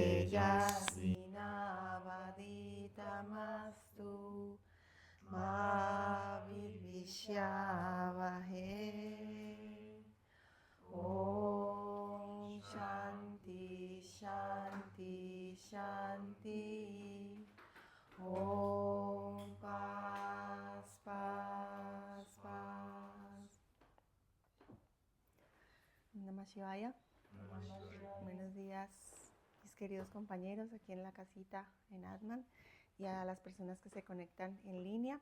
tejasvinavaditamastu ma vivishyavahe. Om Shanti Shanti Shanti. Om Paz Paz Paz. Namah Shivaya. Buenos días, mis queridos compañeros aquí en la casita en Atman y a las personas que se conectan en línea.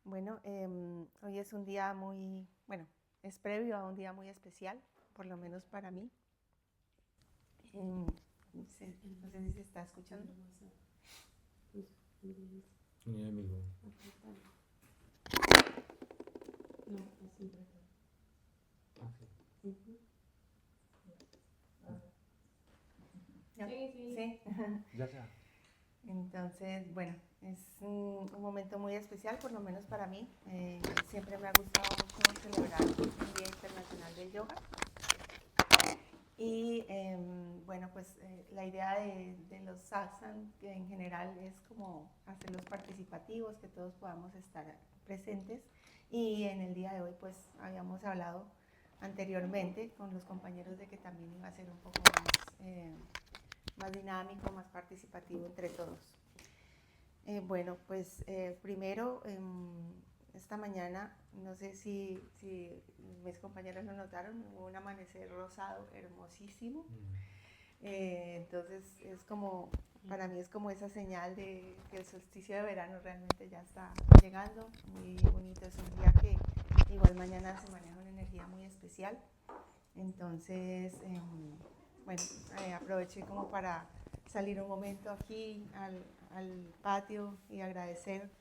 Bueno, hoy es un día es previo a un día muy especial, por lo menos para mí. No sé si se está escuchando. Mi amigo. Sí. Ya. Entonces, bueno, es un momento muy especial, por lo menos para mí. Siempre me ha gustado mucho celebrar el Día Internacional del Yoga. Y la idea de los satsang en general es como hacerlos participativos, que todos podamos estar presentes. Y en el día de hoy pues habíamos hablado anteriormente con los compañeros de que también iba a ser un poco más dinámico, más participativo entre todos. Primero, esta mañana, no sé si mis compañeros lo notaron, hubo un amanecer rosado hermosísimo. Entonces es como, para mí es como esa señal de que el solsticio de verano realmente ya está llegando. Muy bonito, es un día que igual mañana se maneja una energía muy especial. Entonces, aproveché como para salir un momento aquí al patio y agradecer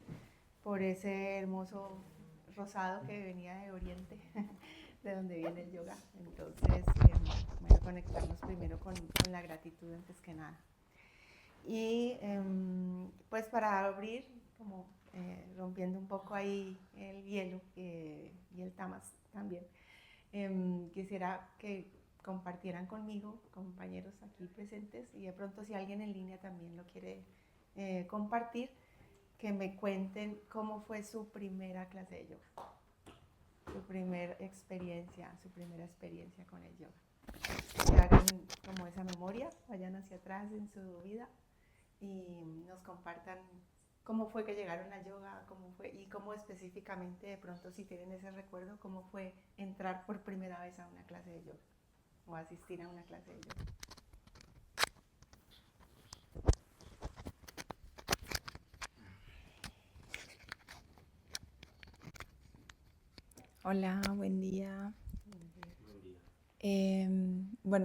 por ese hermoso rosado que venía de Oriente, de donde viene el yoga. Entonces, conectarnos primero con la gratitud antes que nada. Y pues para abrir, como rompiendo un poco ahí el hielo y el tamas también, quisiera que compartieran conmigo, compañeros aquí presentes, y de pronto si alguien en línea también lo quiere compartir, que me cuenten cómo fue su primera clase de yoga, su primera experiencia con el yoga. Que hagan como esa memoria, vayan hacia atrás en su vida y nos compartan cómo fue que llegaron a yoga, cómo fue y cómo específicamente, de pronto si tienen ese recuerdo, cómo fue entrar por primera vez a una clase de yoga o asistir a una clase de yoga. Hola, buen día.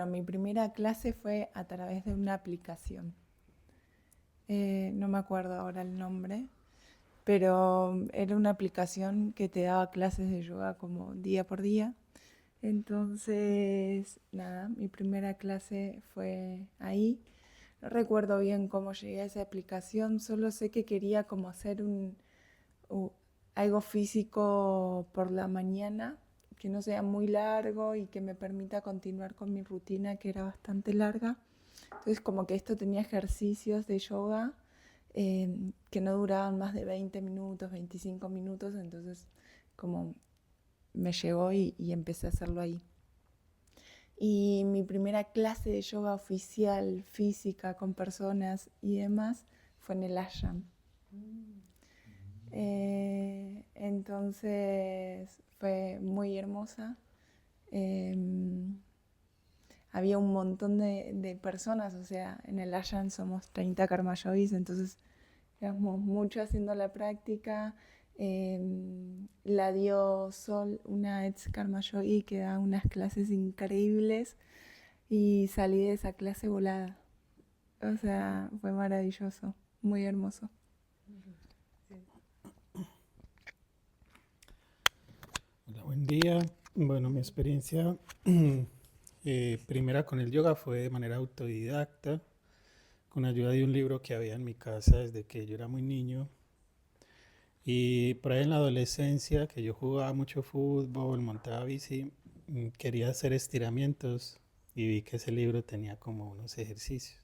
Mi primera clase fue a través de una aplicación. No me acuerdo ahora el nombre, pero era una aplicación que te daba clases de yoga como día por día. Entonces, nada, mi primera clase fue ahí. No recuerdo bien cómo llegué a esa aplicación, solo sé que quería como hacer algo físico por la mañana, que no sea muy largo y que me permita continuar con mi rutina, que era bastante larga. Entonces como que esto tenía ejercicios de yoga que no duraban más de 20 minutos, 25 minutos, entonces como me llegó y empecé a hacerlo ahí. Y mi primera clase de yoga oficial, física, con personas y demás, fue en el ashram. Entonces fue muy hermosa. Había un montón de personas, o sea, en el ashram somos 30 karma yogis, entonces éramos mucho haciendo la práctica. La dio Sol, una ex karma yogi que da unas clases increíbles y salí de esa clase volada. O sea, fue maravilloso, muy hermoso. Hola, buen día. Bueno, mi experiencia primera con el yoga fue de manera autodidacta, con ayuda de un libro que había en mi casa desde que yo era muy niño. Y por ahí en la adolescencia, que yo jugaba mucho fútbol, montaba bici, quería hacer estiramientos y vi que ese libro tenía como unos ejercicios.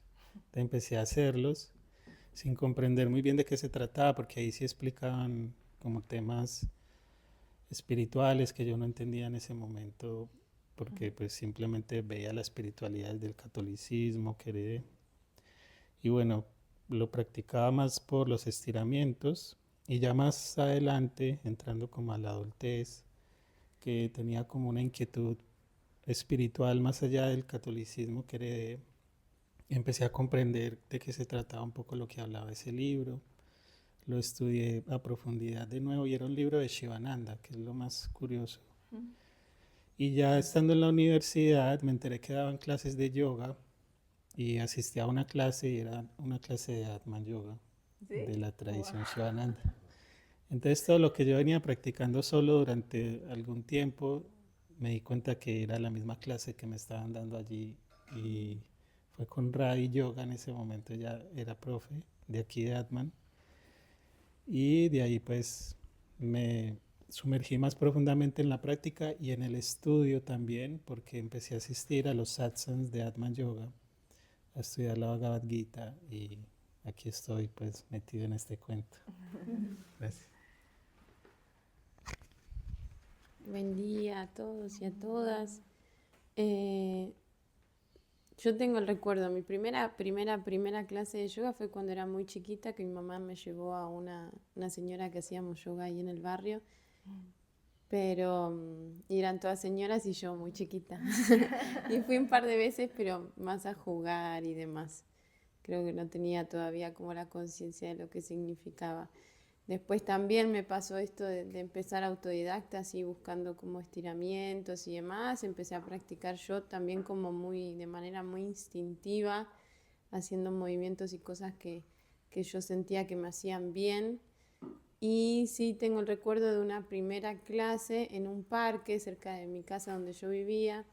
empecé a hacerlos sin comprender muy bien de qué se trataba, porque ahí sí explicaban como temas espirituales que yo no entendía en ese momento, porque pues simplemente veía la espiritualidad del catolicismo que heredé. Y bueno, lo practicaba más por los estiramientos y ya más adelante, entrando como a la adultez, que tenía como una inquietud espiritual más allá del catolicismo que heredé, empecé a comprender de qué se trataba un poco lo que hablaba ese libro. Lo estudié a profundidad de nuevo y era un libro de Shivananda, que es lo más curioso. Y ya estando en la universidad me enteré que daban clases de yoga y asistí a una clase y era una clase de Atman Yoga, de ¿Sí? la Wow. tradición Shivananda. Entonces todo lo que yo venía practicando solo durante algún tiempo, me di cuenta que era la misma clase que me estaban dando allí y fue con Rai Yoga en ese momento, ya era profe de aquí de Atman y de ahí pues me sumergí más profundamente en la práctica y en el estudio también porque empecé a asistir a los satsangs de Atman Yoga, a estudiar la Bhagavad Gita y aquí estoy pues metido en este cuento. Gracias. Buen día a todos y a todas. Eh, yo tengo el recuerdo, mi primera clase de yoga fue cuando era muy chiquita, que mi mamá me llevó a una señora que hacíamos yoga ahí en el barrio, pero y eran todas señoras y yo muy chiquita. Y fui un par de veces, pero más a jugar y demás. Creo que no tenía todavía como la conciencia de lo que significaba. Después también me pasó esto de empezar autodidacta, así buscando como estiramientos y demás. Empecé a practicar yo también como de manera muy instintiva, haciendo movimientos y cosas que yo sentía que me hacían bien. Y sí tengo el recuerdo de una primera clase en un parque cerca de mi casa donde yo vivía,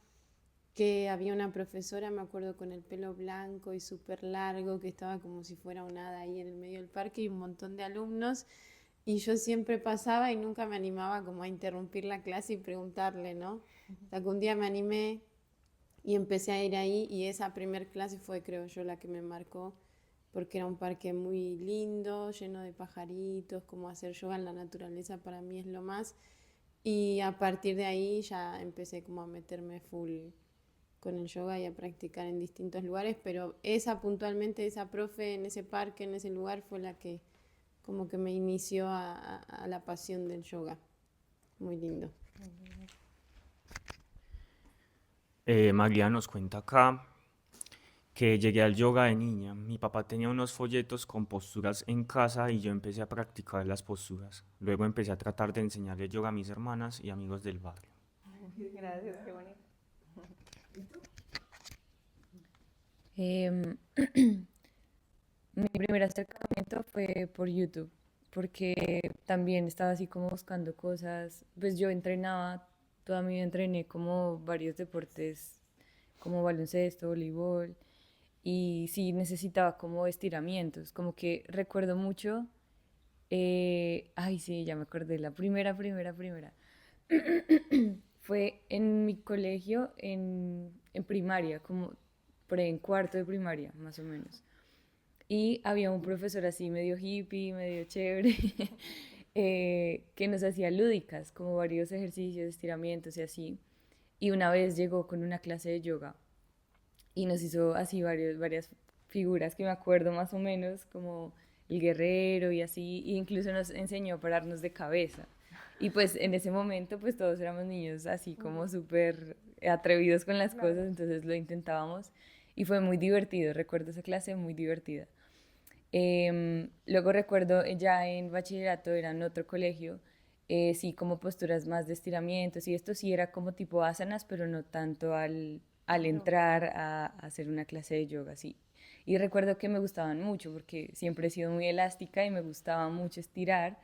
que había una profesora, me acuerdo, con el pelo blanco y súper largo, que estaba como si fuera un hada ahí en el medio del parque y un montón de alumnos. Y yo siempre pasaba y nunca me animaba como a interrumpir la clase y preguntarle, ¿no? Hasta que un día me animé y empecé a ir ahí y esa primer clase fue, creo yo, la que me marcó porque era un parque muy lindo, lleno de pajaritos, como hacer yoga en la naturaleza para mí es lo más. Y a partir de ahí ya empecé como a meterme full con el yoga y a practicar en distintos lugares, pero esa puntualmente, esa profe en ese parque, en ese lugar, fue la que como que me inició a la pasión del yoga. Muy lindo. Maglia nos cuenta acá que llegué al yoga de niña. Mi papá tenía unos folletos con posturas en casa y yo empecé a practicar las posturas. Luego empecé a tratar de enseñarle yoga a mis hermanas y amigos del barrio. Gracias, qué bonito. Em, Mi primer acercamiento fue por YouTube, porque también estaba así como buscando cosas. Pues yo entrenaba, toda mi vida entrené como varios deportes, como baloncesto, voleibol, y sí necesitaba como estiramientos, como que recuerdo mucho, ay sí, ya me acordé, la primera. Fue en mi colegio, en primaria, como por ahí en cuarto de primaria, más o menos. Y había un profesor así medio hippie, medio chévere, que nos hacía lúdicas, como varios ejercicios, estiramientos y así. Y una vez llegó con una clase de yoga y nos hizo así varias figuras que me acuerdo más o menos, como el guerrero y así, e incluso nos enseñó a pararnos de cabeza. Y pues en ese momento pues todos éramos niños así como súper atrevidos con las Claro. cosas, entonces lo intentábamos y fue muy divertido, recuerdo esa clase muy divertida. Luego recuerdo ya en bachillerato, era en otro colegio, sí como posturas más de estiramientos y esto sí era como tipo asanas, pero no tanto al Yo. entrar a hacer una clase de yoga, sí. Y recuerdo que me gustaban mucho porque siempre he sido muy elástica y me gustaba mucho estirar,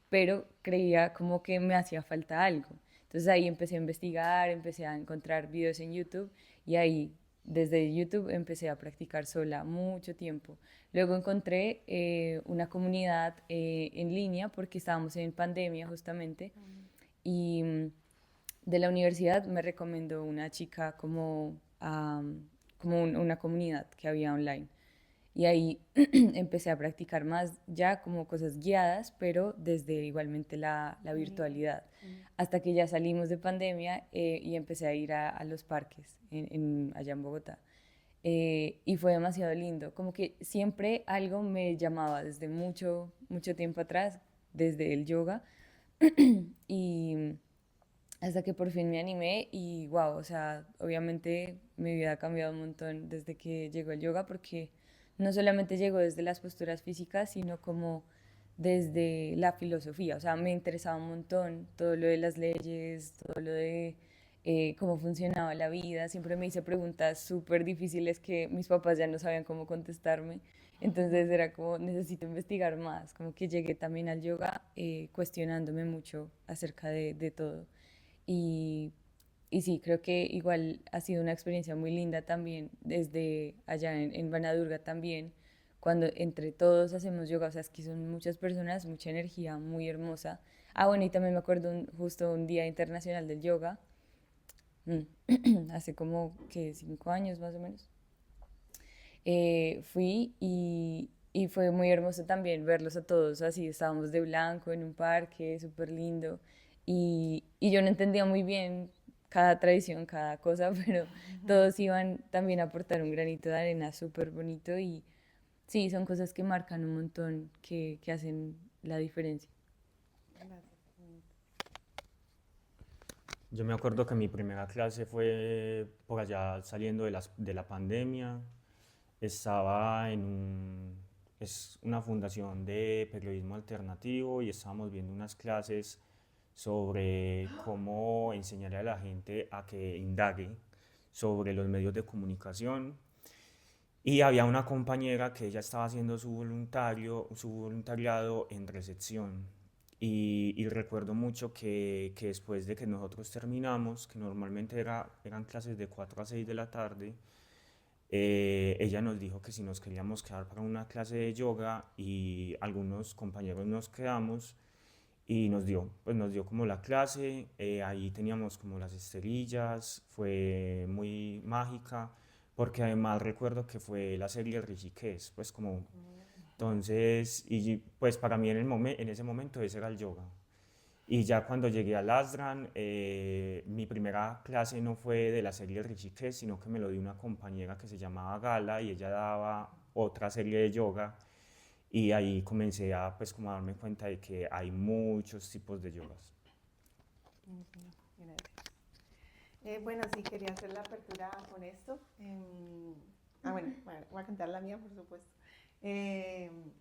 pero creía como que me hacía falta algo. Entonces ahí empecé a investigar, empecé a encontrar videos en YouTube y ahí desde YouTube empecé a practicar sola mucho tiempo. Luego encontré una comunidad en línea porque estábamos en pandemia justamente y de la universidad me recomendó una chica como, una comunidad que había online. Y ahí empecé a practicar más ya como cosas guiadas, pero desde igualmente la virtualidad. Hasta que ya salimos de pandemia y empecé a ir a los parques allá en Bogotá. Y fue demasiado lindo, como que siempre algo me llamaba desde mucho, mucho tiempo atrás, desde el yoga, y hasta que por fin me animé y wow, o sea, obviamente mi vida ha cambiado un montón desde que llegó el yoga porque no solamente llegó desde las posturas físicas, sino como desde la filosofía, o sea, me interesaba un montón todo lo de las leyes, todo lo de cómo funcionaba la vida, siempre me hice preguntas súper difíciles que mis papás ya no sabían cómo contestarme, entonces era como necesito investigar más, como que llegué también al yoga cuestionándome mucho acerca de todo. Y, y sí, creo que igual ha sido una experiencia muy linda también desde allá en Vanadurga también, cuando entre todos hacemos yoga, o sea, es que son muchas personas, mucha energía, muy hermosa. Ah, bueno, y también me acuerdo justo un Día Internacional del Yoga, hace como que 5 años más o menos. Fui y fue muy hermoso también verlos a todos así, estábamos de blanco en un parque, súper lindo, y yo no entendía muy bien cada tradición, cada cosa, pero todos iban también a aportar un granito de arena súper bonito y sí, son cosas que marcan un montón, que hacen la diferencia. Gracias. Yo me acuerdo que mi primera clase fue por allá saliendo de la pandemia. Estaba es una fundación de periodismo alternativo y estábamos viendo unas clases sobre cómo enseñarle a la gente a que indague sobre los medios de comunicación. Y había una compañera que ella estaba haciendo su voluntariado en recepción. Y recuerdo mucho que después de que nosotros terminamos, que normalmente eran clases de 4 a 6 de la tarde, ella nos dijo que si nos queríamos quedar para una clase de yoga y algunos compañeros nos quedamos y nos dio como la clase, ahí teníamos como las esterillas, fue muy mágica, porque además recuerdo que fue la serie Rishikesh, pues como, entonces, y pues para mí en ese momento ese era el yoga. Y ya cuando llegué a Lasdran, mi primera clase no fue de la serie Rishikesh, sino que me lo dio una compañera que se llamaba Gala y ella daba otra serie de yoga y ahí comencé a pues como a darme cuenta de que hay muchos tipos de yogas. Ujú, gracias. Bueno, sí, quería hacer la apertura con esto. Bueno, voy a contar la mía, por supuesto. Em,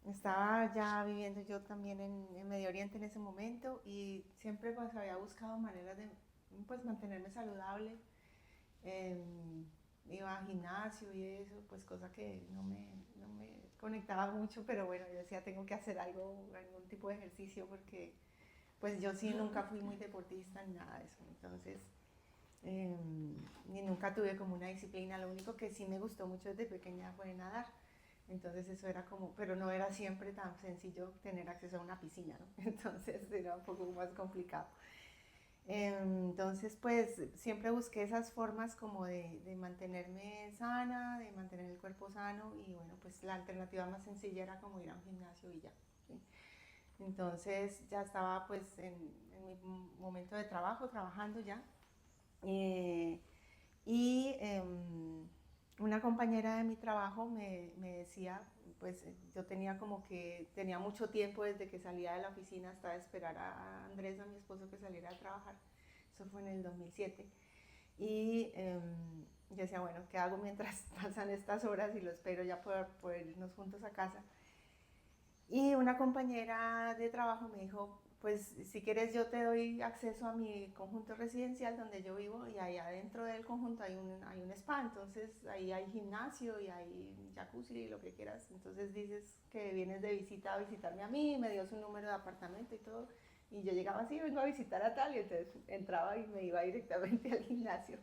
Estaba ya viviendo yo también en Medio Oriente en ese momento y siempre pues había buscado maneras de pues mantenerme saludable. Em, Iba al gimnasio y eso, pues cosa que no me conectaba mucho, pero bueno, yo decía tengo que hacer algún tipo de ejercicio porque pues yo sí nunca fui muy deportista ni nada de eso, entonces ni nunca tuve como una disciplina, lo único que sí me gustó mucho desde pequeña fue nadar. Entonces eso era como, pero no era siempre tan sencillo tener acceso a una piscina, ¿no? Entonces era un poco más complicado. Entonces pues siempre busqué esas formas como de mantenerme sana, de mantener el cuerpo sano y bueno, pues la alternativa más sencilla era como ir a un gimnasio y ya. ¿Sí? Entonces ya estaba pues en mi momento de trabajo, trabajando ya. Eh, y una compañera de mi trabajo me decía, pues yo tenía como que, tenía mucho tiempo desde que salía de la oficina hasta esperar a Andrés, a mi esposo, que saliera a trabajar. Eso fue en el 2007. Y yo decía, bueno, ¿qué hago mientras pasan estas horas y lo espero ya poder irnos juntos a casa? Y una compañera de trabajo me dijo, pues si quieres yo te doy acceso a mi conjunto residencial donde yo vivo y ahí adentro del conjunto hay un spa, entonces ahí hay gimnasio y hay jacuzzi y lo que quieras. Entonces dices que vienes de visita a visitarme a mí, me dio su número de apartamento y todo. Y yo llegaba así, vengo a visitar a tal, y entonces entraba y me iba directamente al gimnasio.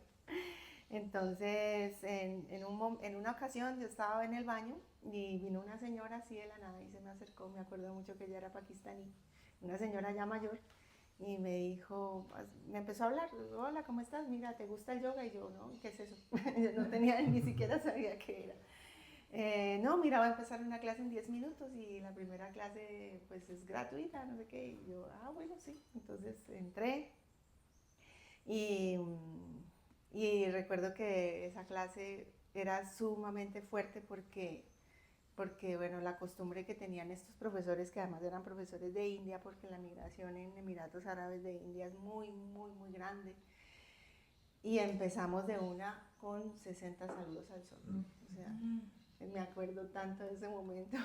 Entonces, en una ocasión yo estaba en el baño y vino una señora así de la nada y se me acercó, me acuerdo mucho que ella era pakistaní, una señora ya mayor, y me dijo, me empezó a hablar, hola, ¿cómo estás? Mira, ¿te gusta el yoga? Y yo, no, ¿qué es eso? Yo no tenía, ni siquiera sabía qué era. No, mira, va a empezar una clase en 10 minutos y la primera clase pues es gratuita, no sé qué. Y yo, bueno, sí. Entonces entré y, y recuerdo que esa clase era sumamente fuerte porque bueno, la costumbre que tenían estos profesores, que además eran profesores de India, porque la migración en Emiratos Árabes de India es muy, muy, muy grande. Y empezamos de una con 60 saludos al sol. O sea, me acuerdo tanto de ese momento.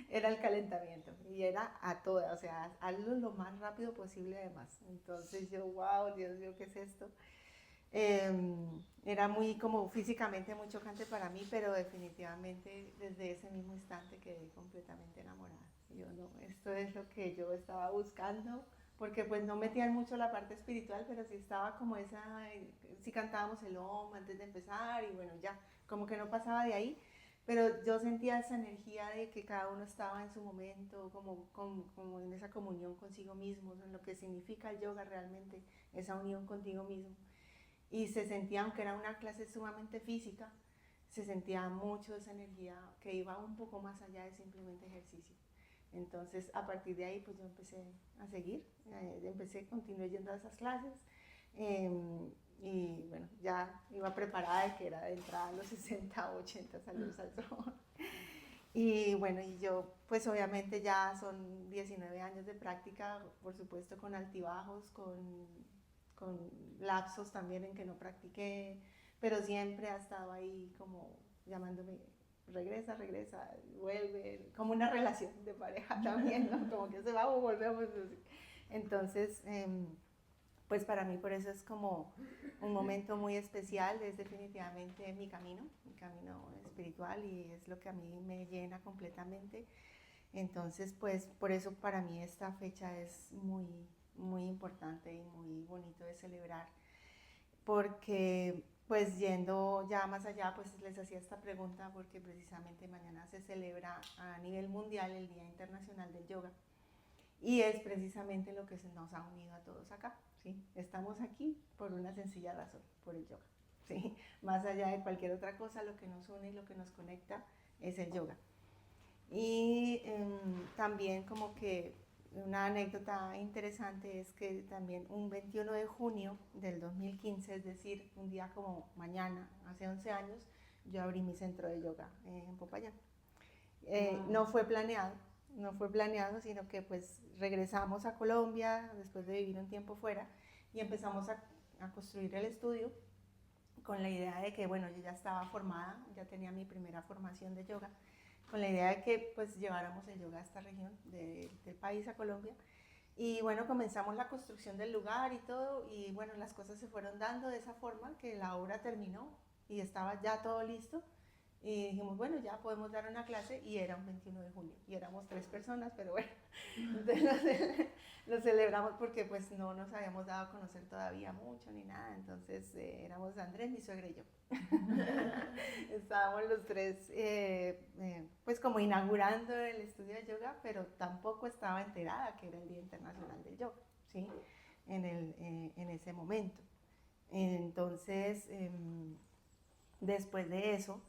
Era el calentamiento y era a toda, o sea, hazlo lo más rápido posible además. Entonces yo, wow, Dios mío, ¿qué es esto? Era muy como físicamente muy chocante para mí, pero definitivamente desde ese mismo instante quedé completamente enamorada. Yo no, esto es lo que yo estaba buscando, porque pues no metían mucho la parte espiritual, pero sí estaba como esa, sí cantábamos el Om antes de empezar y bueno, ya, como que no pasaba de ahí, pero yo sentía esa energía de que cada uno estaba en su momento, como en esa comunión consigo mismo, en lo que significa el yoga realmente, esa unión contigo mismo. Y se sentía, aunque era una clase sumamente física, se sentía mucho esa energía que iba un poco más allá de simplemente ejercicio. Entonces, a partir de ahí, pues yo empecé a seguir, continué yendo a esas clases y bueno, ya iba preparada de que era de entrada a los 60, 80 saludos al sol. Y bueno, y yo, pues obviamente ya son 19 años de práctica, por supuesto con altibajos, con lapsos también en que no practiqué, pero siempre ha estado ahí como llamándome, regresa, regresa, vuelve, como una relación de pareja también, ¿no? Como que se va o volvemos. Entonces, pues para mí por eso es como un momento muy especial, es definitivamente mi camino espiritual y es lo que a mí me llena completamente. Entonces, pues por eso para mí esta fecha es muy, muy importante y muy bonito de celebrar, porque pues yendo ya más allá, pues les hacía esta pregunta porque precisamente mañana se celebra a nivel mundial el Día Internacional del Yoga y es precisamente lo que nos ha unido a todos acá, ¿sí? Estamos aquí por una sencilla razón, por el yoga, ¿sí? Más allá de cualquier otra cosa, lo que nos une y lo que nos conecta es el yoga. Y también como que una anécdota interesante es que también un 21 de junio del 2015, es decir, un día como mañana, hace 11 años, yo abrí mi centro de yoga en Popayán. No fue planeado, no fue planeado, sino que pues regresamos a Colombia después de vivir un tiempo fuera y empezamos a construir el estudio con la idea de que, bueno, yo ya estaba formada, ya tenía mi primera formación de yoga, con la idea de que pues lleváramos el yoga a esta región del país, a Colombia. Y bueno, comenzamos la construcción del lugar y todo, y bueno, las cosas se fueron dando de esa forma que la obra terminó y estaba ya todo listo. Y dijimos, bueno, ya podemos dar una clase y era un 21 de junio y éramos 3 personas, pero bueno, entonces lo celebramos porque pues no nos habíamos dado a conocer todavía mucho ni nada, entonces éramos Andrés, mi suegra y yo. Estábamos los 3 pues como inaugurando el estudio de yoga, pero tampoco estaba enterada que era el Día Internacional del Yoga, ¿sí? En ese momento. Entonces, después de eso,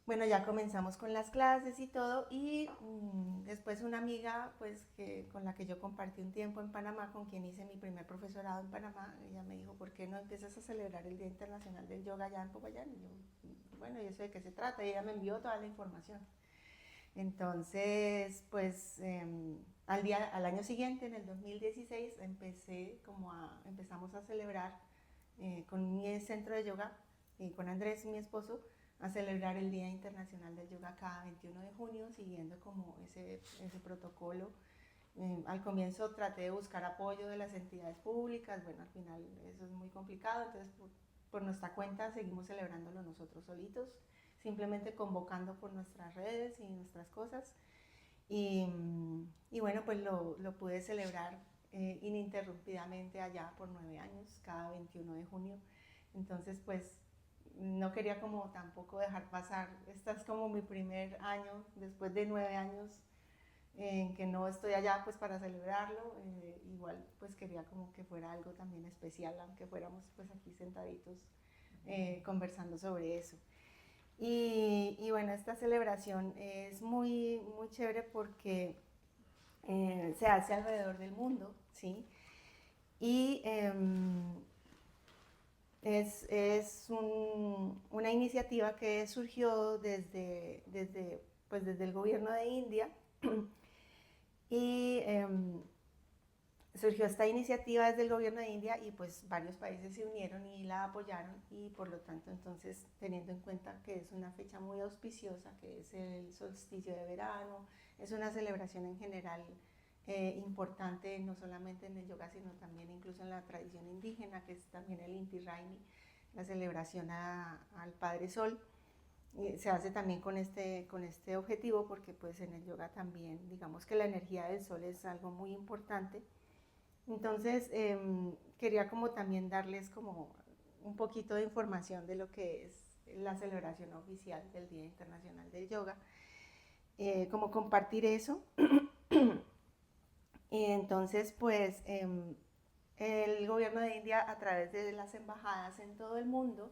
bueno, ya comenzamos con las clases y todo y después una amiga pues con la que yo compartí un tiempo en Panamá, con quien hice mi primer profesorado en Panamá, ella me dijo, ¿por qué no empiezas a celebrar el Día Internacional del Yoga allá en Popayán? Y yo, bueno, ¿y eso de qué se trata? Y ella me envió toda la información. Entonces, pues al año siguiente, en el 2016, empezamos a celebrar con mi centro de yoga y con Andrés, mi esposo, a celebrar el Día Internacional del Yoga cada 21 de junio, siguiendo como ese protocolo. Al comienzo traté de buscar apoyo de las entidades públicas, bueno, al final eso es muy complicado, entonces por nuestra cuenta seguimos celebrándolo nosotros solitos, simplemente convocando por nuestras redes y nuestras cosas. Y bueno, pues lo pude celebrar ininterrumpidamente allá por 9 años, cada 21 de junio. Entonces, pues no quería como tampoco dejar pasar, este es como mi primer año, después de 9 años en que no estoy allá pues para celebrarlo, igual pues quería como que fuera algo también especial, aunque fuéramos pues aquí sentaditos conversando sobre eso. Y bueno, esta celebración es muy, muy chévere porque se hace alrededor del mundo, ¿sí? Y una iniciativa que surgió desde el gobierno de India y surgió esta iniciativa desde el gobierno de India y pues varios países se unieron y la apoyaron y por lo tanto entonces teniendo en cuenta que es una fecha muy auspiciosa, que es el solsticio de verano, es una celebración en general importante no solamente en el yoga sino también incluso en la tradición indígena que es también el Inti Raymi, la celebración al Padre Sol. Se hace también con este objetivo porque pues en el yoga también digamos que la energía del sol es algo muy importante. Entonces quería como también darles como un poquito de información de lo que es la celebración oficial del Día Internacional del Yoga, como compartir eso. Y entonces pues el gobierno de India a través de las embajadas en todo el mundo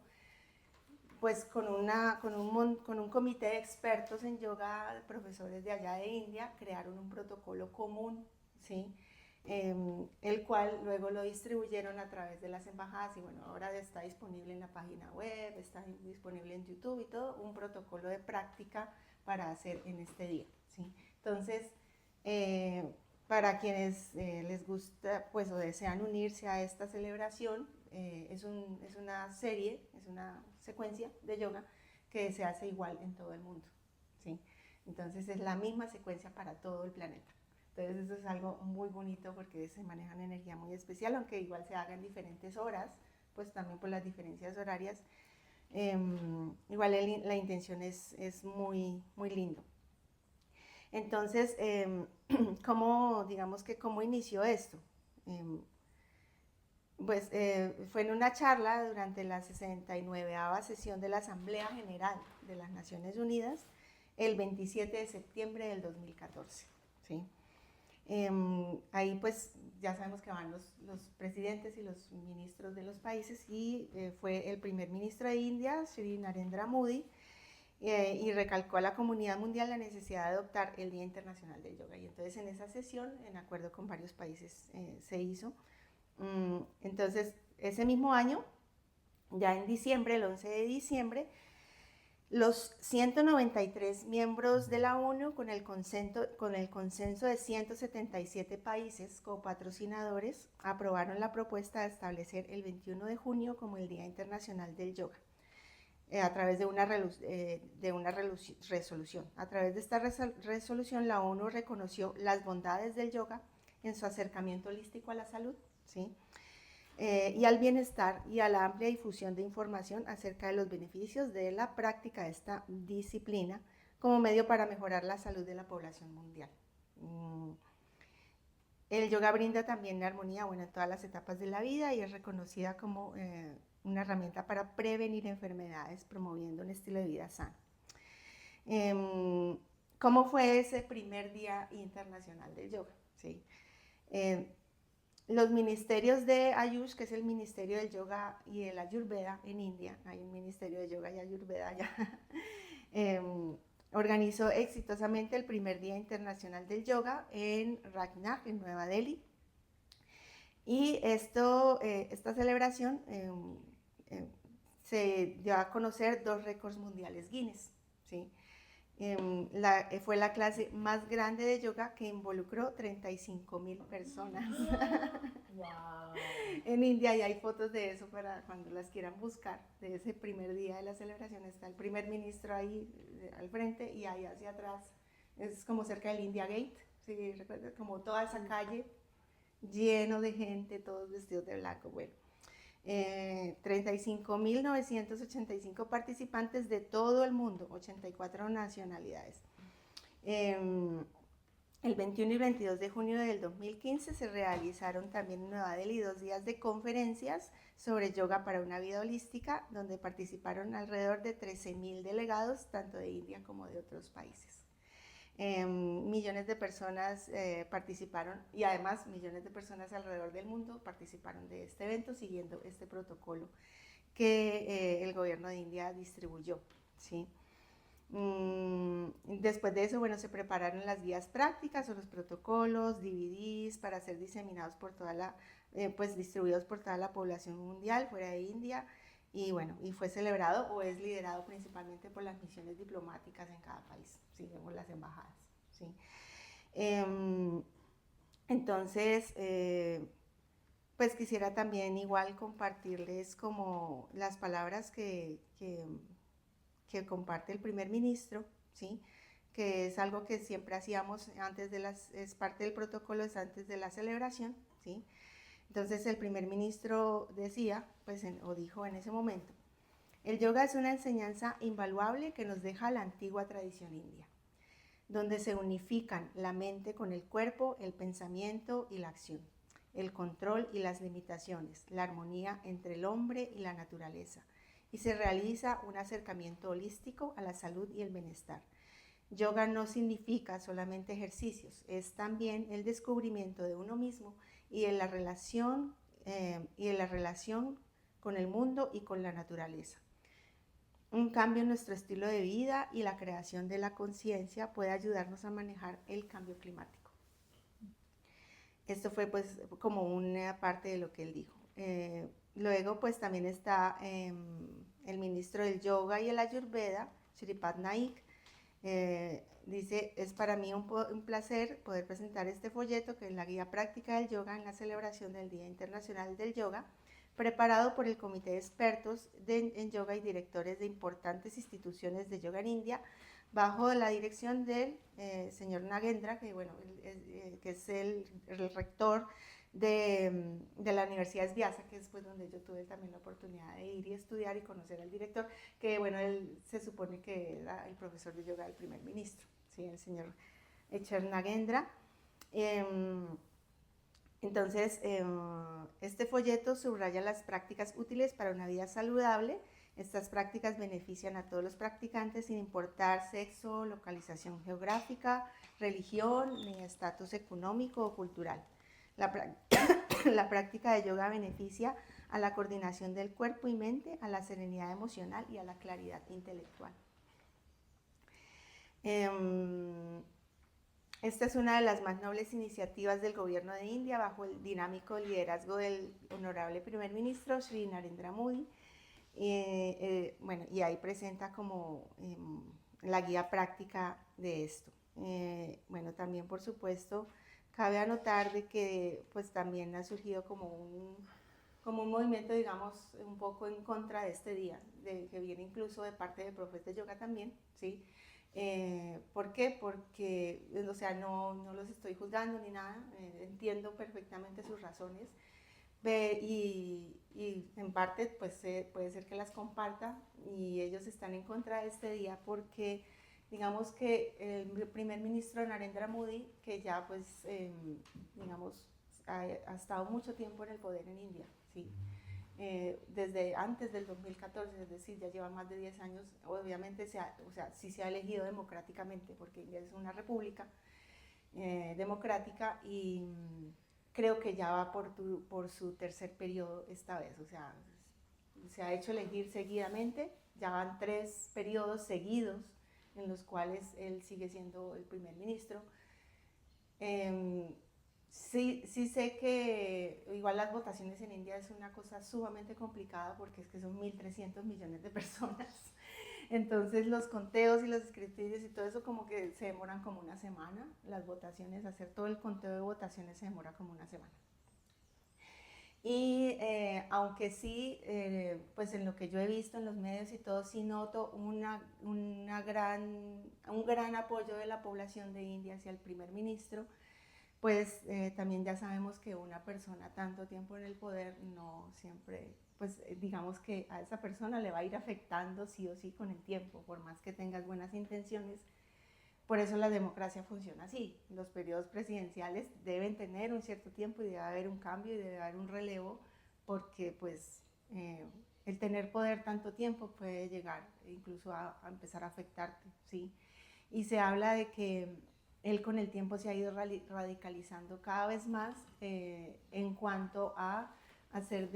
pues con un comité de expertos en yoga, profesores de allá de India, crearon un protocolo común, ¿sí? El cual luego lo distribuyeron a través de las embajadas y bueno, ahora está disponible en la página web, está disponible en YouTube y todo, un protocolo de práctica para hacer en este día, ¿sí? Entonces, para quienes les gusta pues o desean unirse a esta celebración, es una serie, es una secuencia de yoga que se hace igual en todo el mundo, ¿sí? Entonces es la misma secuencia para todo el planeta. Entonces eso es algo muy bonito porque se maneja una energía muy especial, aunque igual se haga en diferentes horas, pues también por las diferencias horarias. Igual la intención es muy, muy lindo. Entonces, ¿cómo inició esto? Pues fue en una charla durante la 69ª sesión de la Asamblea General de las Naciones Unidas, el 27 de septiembre del 2014, ¿sí? Ahí pues ya sabemos que van los presidentes y los ministros de los países y fue el primer ministro de India, Sri Narendra Modi, y recalcó a la comunidad mundial la necesidad de adoptar el Día Internacional del Yoga. Y entonces en esa sesión, en acuerdo con varios países, se hizo. Entonces ese mismo año, ya en diciembre, el 11 de diciembre, los 193 miembros de la ONU, con el consenso de 177 países copatrocinadores, aprobaron la propuesta de establecer el 21 de junio como el Día Internacional del Yoga, a través de una resolución. A través de esta resolución, la ONU reconoció las bondades del yoga en su acercamiento holístico a la salud, ¿sí? Y al bienestar y a la amplia difusión de información acerca de los beneficios de la práctica de esta disciplina como medio para mejorar la salud de la población mundial. El yoga brinda también armonía en todas las etapas de la vida y es reconocida como una herramienta para prevenir enfermedades, promoviendo un estilo de vida sano. ¿Cómo fue ese primer Día Internacional del Yoga? ¿Sí? Los ministerios de Ayush, que es el Ministerio del Yoga y el Ayurveda en India, hay un ministerio de yoga y ayurveda allá, organizó exitosamente el primer Día Internacional del Yoga en Rajnagh, en Nueva Delhi. Y esta celebración se dio a conocer 2 récords mundiales Guinness, ¿sí? Fue la clase más grande de yoga que involucró 35,000 personas. Wow. En India, y hay fotos de eso para cuando las quieran buscar, de ese primer día de la celebración. Está el primer ministro ahí al frente y ahí hacia atrás es como cerca del India Gate, ¿sí? Recuerda, como toda esa calle lleno de gente, todos vestidos de blanco. Bueno, 35,985 participantes de todo el mundo, 84 nacionalidades. El 21 y 22 de junio del 2015 se realizaron también en Nueva Delhi 2 días de conferencias sobre yoga para una vida holística, donde participaron alrededor de 13,000 delegados, tanto de India como de otros países. Millones de personas participaron y además millones de personas alrededor del mundo participaron de este evento siguiendo este protocolo que el gobierno de India distribuyó, ¿sí? Después de eso, bueno, se prepararon las guías prácticas o los protocolos, DVDs para ser diseminados por toda la, pues distribuidos por toda la población mundial fuera de India. Y bueno, y fue celebrado o es liderado principalmente por las misiones diplomáticas en cada país, ¿sí? O las embajadas, ¿sí? Entonces, pues quisiera también igual compartirles como las palabras que comparte el primer ministro, ¿sí? Que es algo que siempre hacíamos antes de es parte del protocolo, es antes de la celebración, ¿sí? Entonces el primer ministro decía, pues, o dijo en ese momento, el yoga es una enseñanza invaluable que nos deja la antigua tradición india, donde se unifican la mente con el cuerpo, el pensamiento y la acción, el control y las limitaciones, la armonía entre el hombre y la naturaleza, y se realiza un acercamiento holístico a la salud y el bienestar. Yoga no significa solamente ejercicios, es también el descubrimiento de uno mismo y en la relación con el mundo y con la naturaleza. Un cambio en nuestro estilo de vida y la creación de la conciencia puede ayudarnos a manejar el cambio climático. Esto fue pues como una parte de lo que él dijo. Luego pues también está el ministro del Yoga y el Ayurveda, Shripad Naik. Dice, es para mí un placer poder presentar este folleto que es la guía práctica del yoga en la celebración del Día Internacional del Yoga, preparado por el Comité de Expertos en Yoga y directores de importantes instituciones de yoga en India, bajo la dirección del señor Nagendra, que, bueno, que es el rector de la Universidad de Vyasa, que es pues, donde yo tuve también la oportunidad de ir y estudiar y conocer al director, que bueno, él se supone que era el profesor de yoga del primer ministro, ¿sí? El señor Echar Nagendra. Entonces, este folleto subraya las prácticas útiles para una vida saludable. Estas prácticas benefician a todos los practicantes sin importar sexo, localización geográfica, religión, ni estatus económico o cultural. La práctica de yoga beneficia a la coordinación del cuerpo y mente, a la serenidad emocional y a la claridad intelectual. Esta es una de las más nobles iniciativas del gobierno de India bajo el dinámico liderazgo del honorable primer ministro Sri Narendra Modi. Bueno, y ahí presenta como la guía práctica de esto. Bueno, también por supuesto cabe anotar de que pues también ha surgido como un movimiento, digamos, un poco en contra de este día, que viene incluso de parte de profes de yoga también, ¿sí? ¿Por qué? Porque, o sea, no los estoy juzgando ni nada, entiendo perfectamente sus razones, y en parte pues puede ser que las comparta, y ellos están en contra de este día porque digamos que el primer ministro Narendra Modi, que ya pues digamos ha estado mucho tiempo en el poder en India, ¿sí? Desde antes del 2014, es decir, ya lleva más de 10 años, obviamente sí se ha elegido democráticamente, porque India es una república democrática, y creo que ya va por su tercer periodo esta vez, o sea, se ha hecho elegir seguidamente, ya van 3 periodos seguidos en los cuales él sigue siendo el primer ministro. Sí sé que igual las votaciones en India es una cosa sumamente complicada porque es que son 1.300 millones de personas. Entonces los conteos y los escritorios y todo eso como que se demoran como una semana. Las votaciones, hacer todo el conteo de votaciones se demora como una semana. Y aunque sí, pues en lo que yo he visto en los medios y todo, sí noto un gran apoyo de la población de India hacia el primer ministro, pues también ya sabemos que una persona tanto tiempo en el poder no siempre, pues digamos que a esa persona le va a ir afectando sí o sí con el tiempo, por más que tengas buenas intenciones. Por eso la democracia funciona así. Los periodos presidenciales deben tener un cierto tiempo y debe haber un cambio y debe haber un relevo, porque pues el tener poder tanto tiempo puede llegar incluso a empezar a afectarte, ¿sí? Y se habla de que él con el tiempo se ha ido radicalizando cada vez más en cuanto a hacer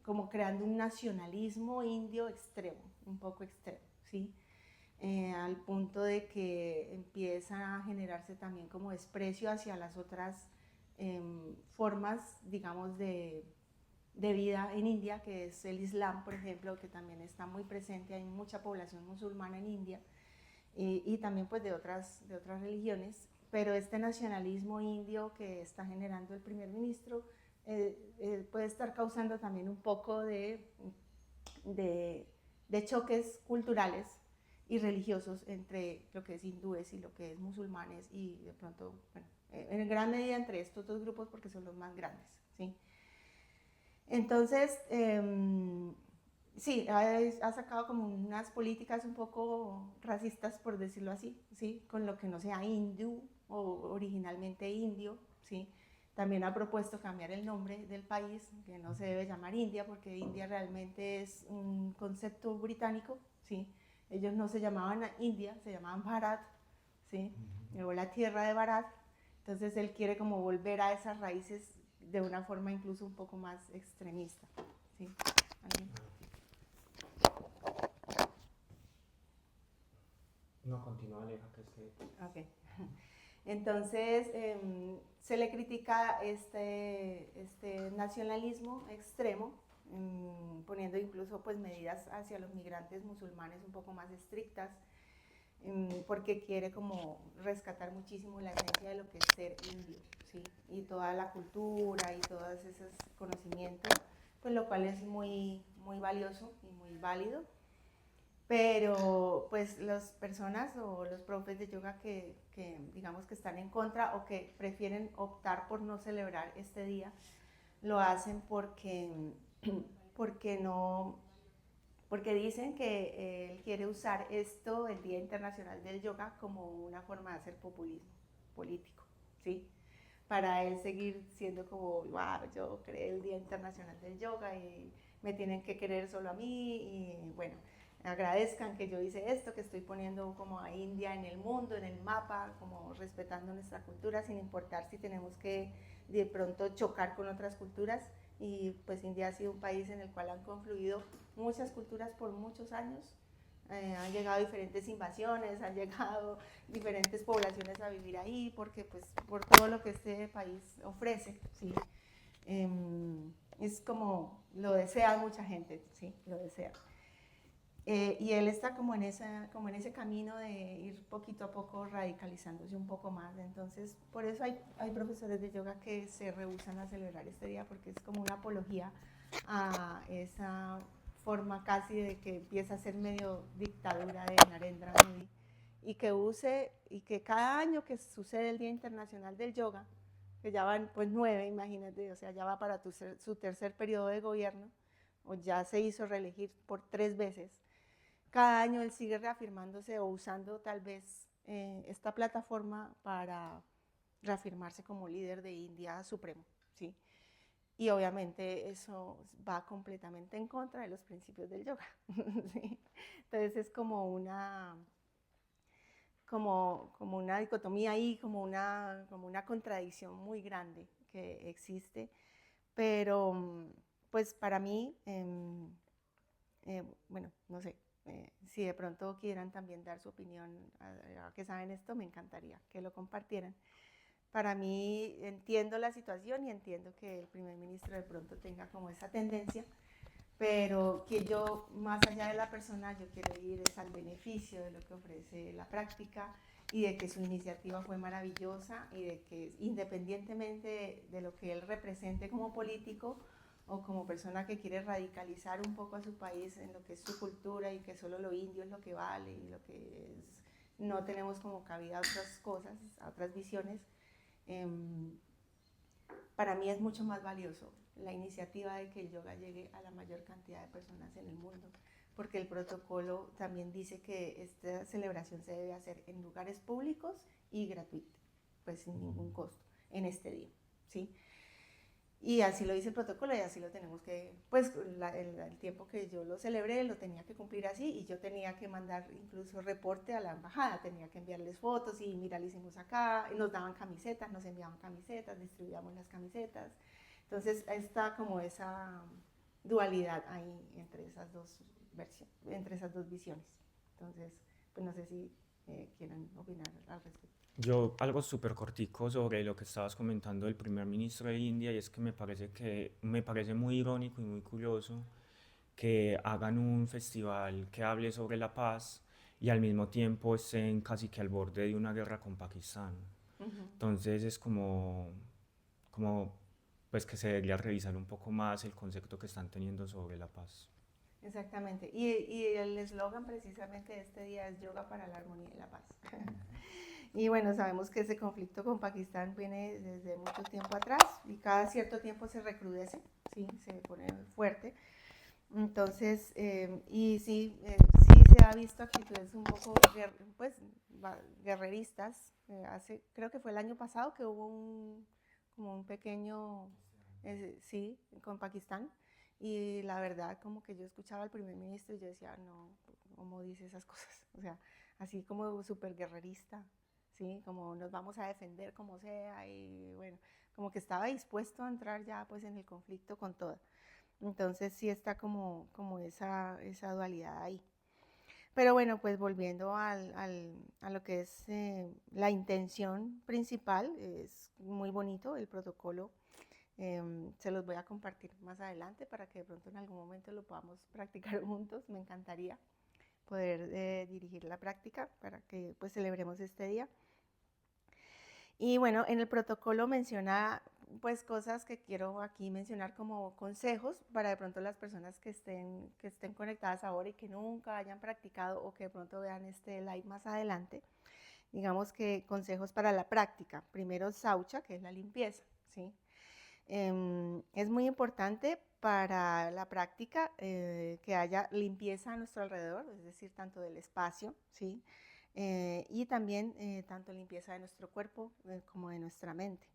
como creando un nacionalismo indio extremo, un poco extremo, ¿sí? Al punto de que empieza a generarse también como desprecio hacia las otras formas, digamos, de vida en India, que es el Islam, por ejemplo, que también está muy presente, hay mucha población musulmana en India, y también pues de otras religiones, pero este nacionalismo indio que está generando el primer ministro puede estar causando también un poco de choques culturales y religiosos entre lo que es hindúes y lo que es musulmanes, y de pronto, bueno, en gran medida entre estos dos grupos porque son los más grandes, ¿sí? Entonces, sí, ha sacado como unas políticas un poco racistas, por decirlo así, ¿sí? Con lo que no sea hindú o originalmente indio, ¿sí? También ha propuesto cambiar el nombre del país, que no se debe llamar India, porque India realmente es un concepto británico, ¿sí? Ellos no se llamaban India, se llamaban Bharat, ¿sí? O la tierra de Bharat. Entonces él quiere como volver a esas raíces de una forma incluso un poco más extremista, ¿sí? ¿Alguien? No, continúa, Aleja, que es que... Ok. Entonces, se le critica este nacionalismo extremo, poniendo incluso pues medidas hacia los migrantes musulmanes un poco más estrictas, porque quiere como rescatar muchísimo la esencia de lo que es ser indio, ¿sí? Y toda la cultura y todos esos conocimientos, pues lo cual es muy, muy valioso y muy válido. Pero pues las personas o los profes de yoga que digamos que están en contra o que prefieren optar por no celebrar este día, lo hacen porque dicen que él quiere usar esto, el Día Internacional del Yoga, como una forma de hacer populismo político, ¿sí? Para él seguir siendo como, wow, yo creé el Día Internacional del Yoga y me tienen que querer solo a mí, y bueno, agradezcan que yo hice esto, que estoy poniendo como a India en el mundo, en el mapa, como respetando nuestra cultura, sin importar si tenemos que de pronto chocar con otras culturas. Y pues India ha sido un país en el cual han confluido muchas culturas por muchos años. Han llegado diferentes invasiones, han llegado diferentes poblaciones a vivir ahí, porque pues por todo lo que este país ofrece, ¿sí? Es como lo desea mucha gente, ¿sí? Lo desea. Y él está como en ese camino de ir poquito a poco radicalizándose un poco más. Entonces, por eso hay profesores de yoga que se rehúsan a celebrar este día, porque es como una apología a esa forma casi de que empieza a ser medio dictadura de Narendra Modi, y que cada año que sucede el Día Internacional del Yoga, que ya van pues 9, imagínate, o sea, ya va para su tercer periodo de gobierno, o ya se hizo reelegir por 3 veces. Cada año él sigue reafirmándose o usando tal vez esta plataforma para reafirmarse como líder de India supremo, ¿sí? Y obviamente eso va completamente en contra de los principios del yoga, ¿sí? Entonces es como una dicotomía ahí, como una contradicción muy grande que existe, pero pues para mí, bueno, no sé, si de pronto quieran también dar su opinión, a que saben esto, me encantaría que lo compartieran. Para mí, entiendo la situación y entiendo que el primer ministro de pronto tenga como esa tendencia, pero que yo, más allá de la persona, yo quiero ir es al beneficio de lo que ofrece la práctica, y de que su iniciativa fue maravillosa, y de que independientemente de lo que él represente como político o como persona que quiere radicalizar un poco a su país en lo que es su cultura, y que solo lo indio es lo que vale y lo que es, no tenemos como cabida a otras cosas, a otras visiones, para mí es mucho más valioso la iniciativa de que el yoga llegue a la mayor cantidad de personas en el mundo, porque el protocolo también dice que esta celebración se debe hacer en lugares públicos y gratuito, pues sin ningún costo, en este día, ¿sí? Y así lo dice el protocolo, y así lo tenemos que, pues el tiempo que yo lo celebré lo tenía que cumplir así, y yo tenía que mandar incluso reporte a la embajada, tenía que enviarles fotos, y mira, lo hicimos acá, y nos daban camisetas, nos enviaban camisetas, distribuíamos las camisetas. Entonces está como esa dualidad ahí entre esas dos visiones. Entonces, pues no sé si quieren opinar al respecto. Yo algo súper cortico sobre lo que estabas comentando del primer ministro de India y es que me parece muy irónico y muy curioso que hagan un festival que hable sobre la paz y al mismo tiempo estén casi que al borde de una guerra con Pakistán. Ujú. Entonces es como pues que se debería revisar un poco más el concepto que están teniendo sobre la paz. Exactamente. Y el eslogan precisamente de este día es Yoga para la armonía y la paz. Y bueno, sabemos que ese conflicto con Pakistán viene desde mucho tiempo atrás y cada cierto tiempo se recrudece, ¿sí? Se pone fuerte. Entonces, y sí, sí se ha visto actitudes un poco pues, guerreristas. Creo que fue el año pasado que hubo como un pequeño, sí, con Pakistán. Y la verdad, como que yo escuchaba al primer ministro y yo decía, no, ¿cómo dice esas cosas? O sea, así como súper guerrerista, ¿sí? Como nos vamos a defender como sea y bueno, como que estaba dispuesto a entrar ya pues en el conflicto con todo. Entonces sí está como esa dualidad ahí. Pero bueno, pues volviendo a lo que es la intención principal, es muy bonito el protocolo. Se los voy a compartir más adelante para que de pronto en algún momento lo podamos practicar juntos. Me encantaría poder dirigir la práctica para que pues celebremos este día. Y bueno, en el protocolo menciona pues cosas que quiero aquí mencionar como consejos para de pronto las personas que estén conectadas ahora y que nunca hayan practicado o que de pronto vean este live más adelante. Digamos que consejos para la práctica. Primero, saucha, que es la limpieza, ¿sí? Es muy importante para la práctica que haya limpieza a nuestro alrededor, es decir, tanto del espacio, ¿sí? Y también tanto limpieza de nuestro cuerpo como de nuestra mente.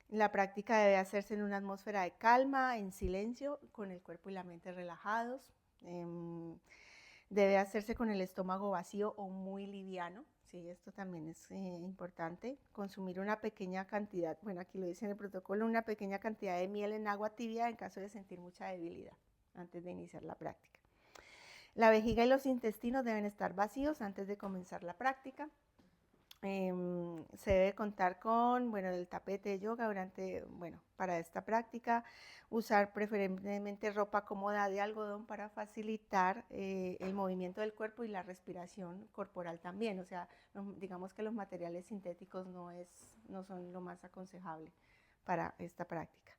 La práctica debe hacerse en una atmósfera de calma, en silencio, con el cuerpo y la mente relajados. Debe hacerse con el estómago vacío o muy liviano. Sí, esto también es importante. Consumir una pequeña cantidad, bueno, aquí lo dice en el protocolo, una pequeña cantidad de miel en agua tibia en caso de sentir mucha debilidad antes de iniciar la práctica. La vejiga y los intestinos deben estar vacíos antes de comenzar la práctica. Se debe contar con, bueno, el tapete de yoga para esta práctica, usar preferentemente ropa cómoda de algodón para facilitar el movimiento del cuerpo y la respiración corporal también, o sea, digamos que los materiales sintéticos no son lo más aconsejable para esta práctica.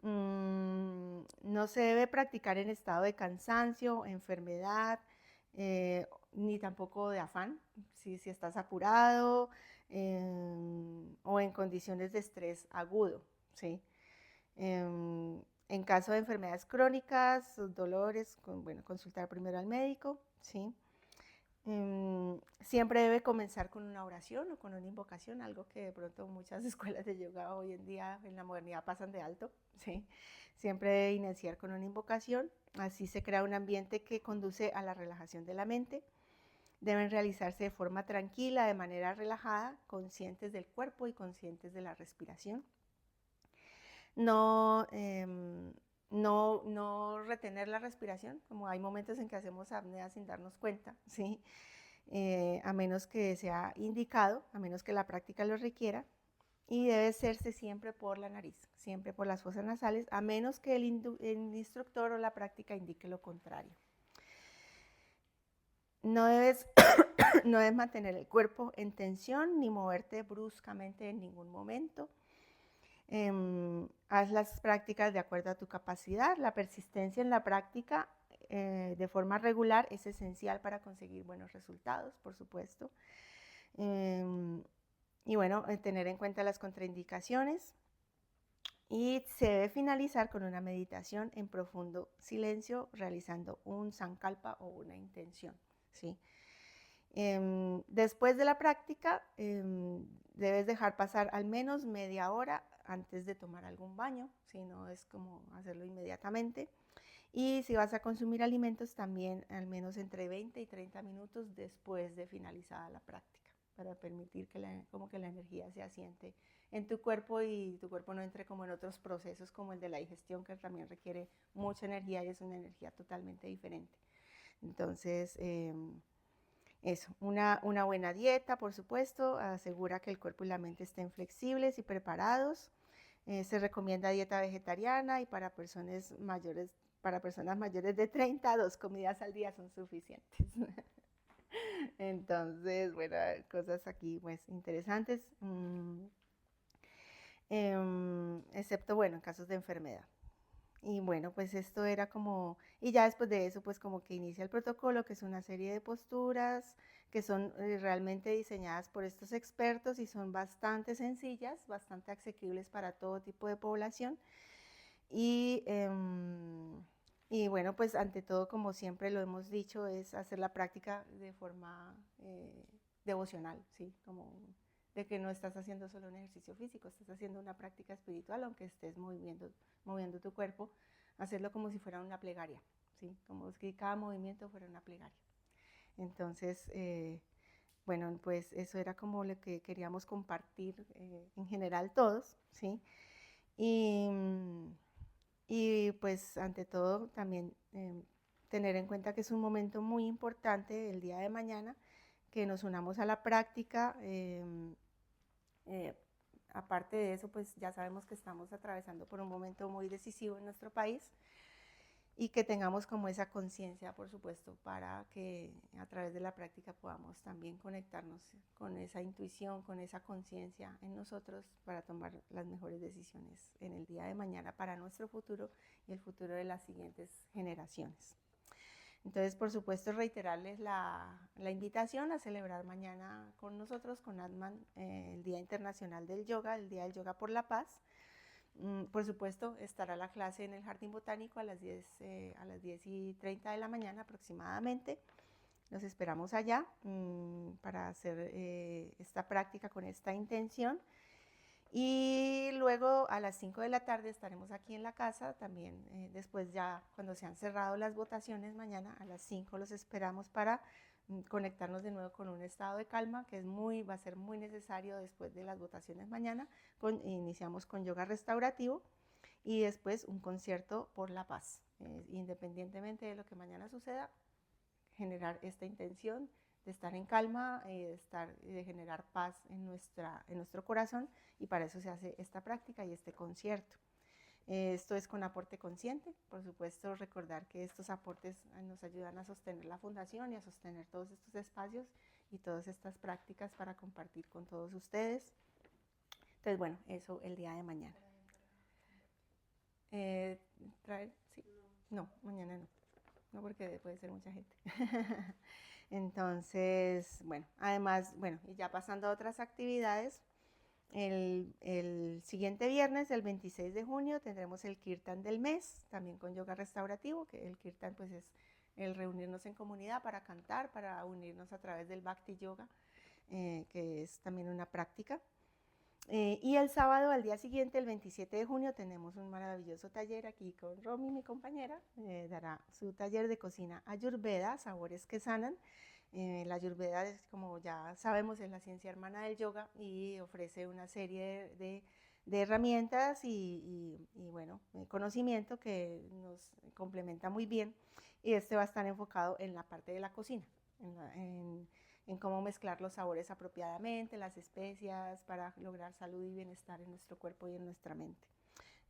No se debe practicar en estado de cansancio, enfermedad, ni tampoco de afán, si estás apurado o en condiciones de estrés agudo, ¿sí? En caso de enfermedades crónicas, dolores, consultar primero al médico, ¿sí? Siempre debe comenzar con una oración o con una invocación, algo que de pronto muchas escuelas de yoga hoy en día en la modernidad pasan de alto, ¿sí? Siempre debe iniciar con una invocación, así se crea un ambiente que conduce a la relajación de la mente. Deben realizarse de forma tranquila, de manera relajada, conscientes del cuerpo y conscientes de la respiración. No retener la respiración, como hay momentos en que hacemos apnea sin darnos cuenta, ¿sí? A menos que sea indicado, a menos que la práctica lo requiera, y debe hacerse siempre por la nariz, siempre por las fosas nasales, a menos que el instructor o la práctica indique lo contrario. No debes mantener el cuerpo en tensión ni moverte bruscamente en ningún momento. Haz las prácticas de acuerdo a tu capacidad. La persistencia en la práctica de forma regular es esencial para conseguir buenos resultados, por supuesto. Y bueno, tener en cuenta las contraindicaciones. Y se debe finalizar con una meditación en profundo silencio, realizando un sankalpa o una intención, ¿sí? Después de la práctica, debes dejar pasar al menos media hora antes de tomar algún baño, si no es como hacerlo inmediatamente. Y si vas a consumir alimentos, también al menos entre 20 y 30 minutos después de finalizada la práctica, para permitir que la energía se asiente en tu cuerpo y tu cuerpo no entre como en otros procesos como el de la digestión, que también requiere mucha energía y es una energía totalmente diferente. Entonces, Eso, una buena dieta, por supuesto, asegura que el cuerpo y la mente estén flexibles y preparados. Se recomienda dieta vegetariana y para personas mayores de 30, 2 comidas al día son suficientes. Entonces, bueno, cosas aquí pues interesantes, excepto, bueno, en casos de enfermedad. Y bueno, pues esto era como, y ya después de eso, pues como que inicia el protocolo, que es una serie de posturas que son realmente diseñadas por estos expertos y son bastante sencillas, bastante asequibles para todo tipo de población. Y, y bueno, pues ante todo, como siempre lo hemos dicho, es hacer la práctica de forma devocional, ¿sí? Como de que no estás haciendo solo un ejercicio físico, estás haciendo una práctica espiritual, aunque estés moviendo tu cuerpo, hacerlo como si fuera una plegaria, ¿sí? Como si cada movimiento fuera una plegaria. Entonces, bueno, pues eso era como lo que queríamos compartir en general todos, ¿sí? Y, y pues ante todo también tener en cuenta que es un momento muy importante el día de mañana, que nos unamos a la práctica. Aparte de eso, pues ya sabemos que estamos atravesando por un momento muy decisivo en nuestro país y que tengamos como esa conciencia, por supuesto, para que a través de la práctica podamos también conectarnos con esa intuición, con esa conciencia en nosotros para tomar las mejores decisiones en el día de mañana para nuestro futuro y el futuro de las siguientes generaciones. Entonces, por supuesto, reiterarles la invitación a celebrar mañana con nosotros, con Atman, el Día Internacional del Yoga, el Día del Yoga por la Paz. Por supuesto, estará la clase en el Jardín Botánico a las 10:30 de la mañana aproximadamente. Los esperamos allá para hacer esta práctica con esta intención. Y luego a las 5 de la tarde estaremos aquí en la casa, también después ya cuando se han cerrado las votaciones mañana, a las 5 los esperamos para conectarnos de nuevo con un estado de calma que va a ser muy necesario después de las votaciones mañana. Iniciamos con yoga restaurativo y después un concierto por la paz. Independientemente de lo que mañana suceda, generar esta intención de estar en calma, de generar paz en nuestro corazón, y para eso se hace esta práctica y este concierto. Esto es con aporte consciente, por supuesto recordar que estos aportes nos ayudan a sostener la fundación y a sostener todos estos espacios y todas estas prácticas para compartir con todos ustedes. Entonces, bueno, eso el día de mañana. ¿Traer? Sí. No, mañana no. No, porque puede ser mucha gente. Entonces, bueno, además, bueno, y ya pasando a otras actividades, el siguiente viernes, el 26 de junio, tendremos el Kirtan del mes, también con yoga restaurativo, que el Kirtan pues es el reunirnos en comunidad para cantar, para unirnos a través del Bhakti Yoga, que es también una práctica. Y el sábado, al día siguiente, el 27 de junio, tenemos un maravilloso taller aquí con Romy, mi compañera. Dará su taller de cocina Ayurveda, sabores que sanan. La Ayurveda, como ya sabemos, es la ciencia hermana del yoga y ofrece una serie de herramientas y bueno, conocimiento que nos complementa muy bien. Y este va a estar enfocado en la parte de la cocina, en cómo mezclar los sabores apropiadamente, las especias, para lograr salud y bienestar en nuestro cuerpo y en nuestra mente.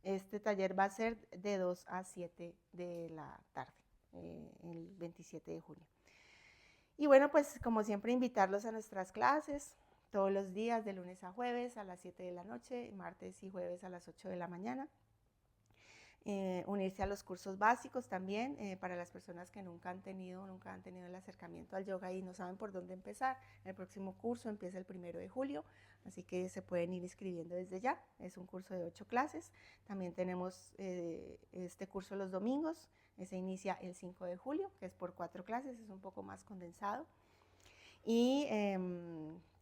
Este taller va a ser de 2 a 7 de la tarde, el 27 de junio. Y bueno, pues como siempre, invitarlos a nuestras clases todos los días, de lunes a jueves a las 7 de la noche, martes y jueves a las 8 de la mañana. Unirse a los cursos básicos también para las personas que nunca han tenido el acercamiento al yoga y no saben por dónde empezar. El próximo curso empieza el 1 de julio, así que se pueden ir inscribiendo desde ya. Es un curso de 8 clases. También tenemos este curso los domingos, se inicia el 5 de julio, que es por 4 clases, es un poco más condensado. Y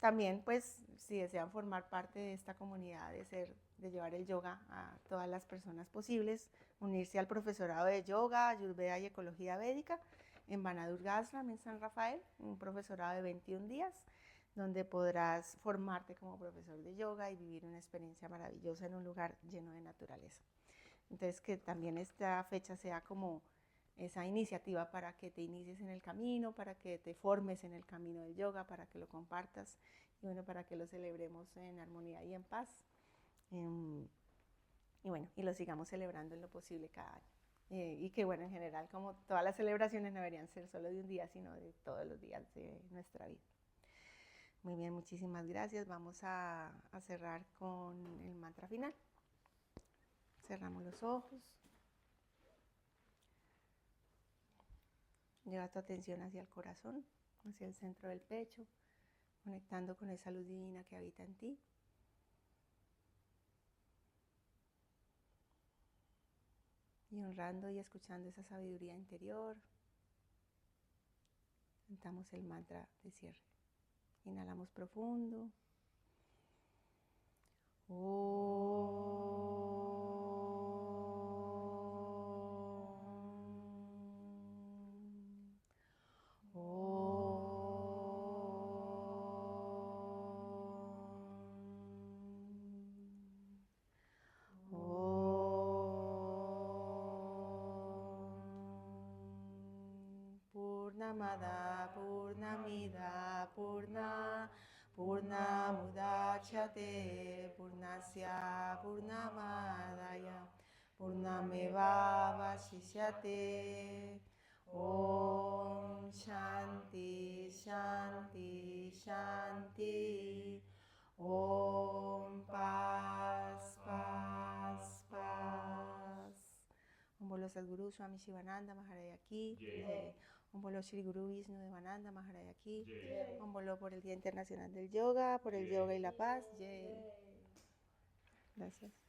también, pues, si desean formar parte de esta comunidad, de llevar el yoga a todas las personas posibles, unirse al profesorado de yoga, ayurveda y ecología védica en Banadurga Ashram, en San Rafael, un profesorado de 21 días, donde podrás formarte como profesor de yoga y vivir una experiencia maravillosa en un lugar lleno de naturaleza. Entonces, que también esta fecha sea como esa iniciativa para que te inicies en el camino, para que te formes en el camino del yoga, para que lo compartas y bueno, para que lo celebremos en armonía y en paz. Y bueno, y lo sigamos celebrando en lo posible cada año. Y que bueno, en general, como todas las celebraciones no deberían ser solo de un día, sino de todos los días de nuestra vida. Muy bien, muchísimas gracias. Vamos a cerrar con el mantra final. Cerramos los ojos. Lleva tu atención hacia el corazón, hacia el centro del pecho, conectando con esa luz divina que habita en ti. Y honrando y escuchando esa sabiduría interior, cantamos el mantra de cierre. Inhalamos profundo. Purnamada Purnamida Purnamudachyate Purnasya Purnamadaya Purnameva Vashishyate. Om Shanti Shanti Shanti. Om Paz Paz Paz. Om Bolo Sadguru Swami Shivananda Maharaj Ki Jai. Om Bolo Shri Guru Vishnu Devananda Maharaj Ki Jai. Om Bolo por el Día Internacional del Yoga, por el yoga y la paz. Jai. Gracias.